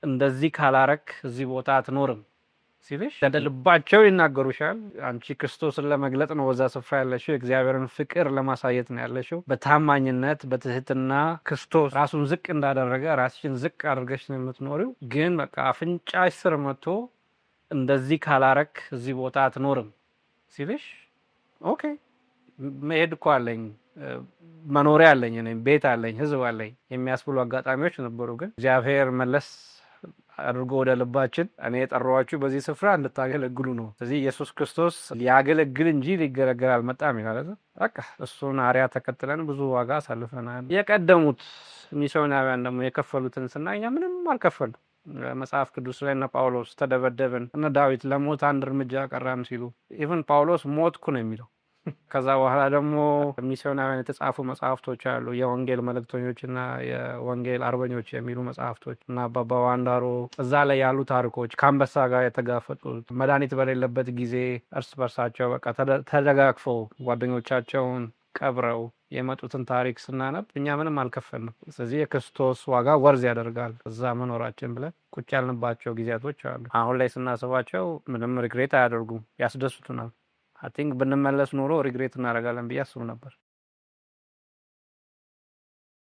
እንደዚህ ካላረክ እዚህ ቦታ አትኖርም ሲልሽ እንደ ልባቸው ይናገሩሻል። አንቺ ክርስቶስን ለመግለጥ ነው በዛ ስፍራ ያለሽው፣ የእግዚአብሔርን ፍቅር ለማሳየት ነው ያለሽው። በታማኝነት በትህትና ክርስቶስ ራሱን ዝቅ እንዳደረገ ራስሽን ዝቅ አድርገሽ ነው የምትኖሪው። ግን በቃ አፍንጫሽ ስር መጥቶ እንደዚህ ካላረክ እዚህ ቦታ አትኖርም ሲልሽ ኦኬ መሄድ እኮ አለኝ፣ መኖሪያ አለኝ፣ ቤት አለኝ፣ ህዝብ አለኝ የሚያስብሉ አጋጣሚዎች ነበሩ። ግን እግዚአብሔር መለስ አድርጎ ወደ ልባችን እኔ የጠራኋችሁ በዚህ ስፍራ እንድታገለግሉ ነው። ስለዚህ ኢየሱስ ክርስቶስ ሊያገለግል እንጂ ሊገለገል አልመጣም ይላል። በቃ እሱን አርያ ተከትለን ብዙ ዋጋ አሳልፈናል። የቀደሙት ሚስዮናውያን ደግሞ የከፈሉትን ስናይ እኛ ምንም አልከፈሉ። መጽሐፍ ቅዱስ ላይ እነ ጳውሎስ ተደበደብን፣ እነ ዳዊት ለሞት አንድ እርምጃ ቀራን ሲሉ ኢቭን ጳውሎስ ሞትኩ ነው የሚለው። ከዛ በኋላ ደግሞ ሚስዮናውያን የተጻፉ መጽሐፍቶች አሉ። የወንጌል መልእክተኞችና የወንጌል አርበኞች የሚሉ መጽሐፍቶች እና አባባ ዋንዳሮ እዛ ላይ ያሉ ታሪኮች ከአንበሳ ጋር የተጋፈጡት መድኃኒት በሌለበት ጊዜ እርስ በርሳቸው በቃ ተደጋግፈው ጓደኞቻቸውን ቀብረው የመጡትን ታሪክ ስናነብ እኛ ምንም አልከፈልንም። ስለዚህ የክርስቶስ ዋጋ ወርዝ ያደርጋል እዛ መኖራችን ብለን ቁጭ ያልንባቸው ጊዜያቶች አሉ። አሁን ላይ ስናስባቸው ምንም ሪግሬት አያደርጉም፣ ያስደስቱናል። አይ ቲንክ ብንመለስ ኖሮ ሪግሬት እናደርጋለን ብዬ አስብ ነበር።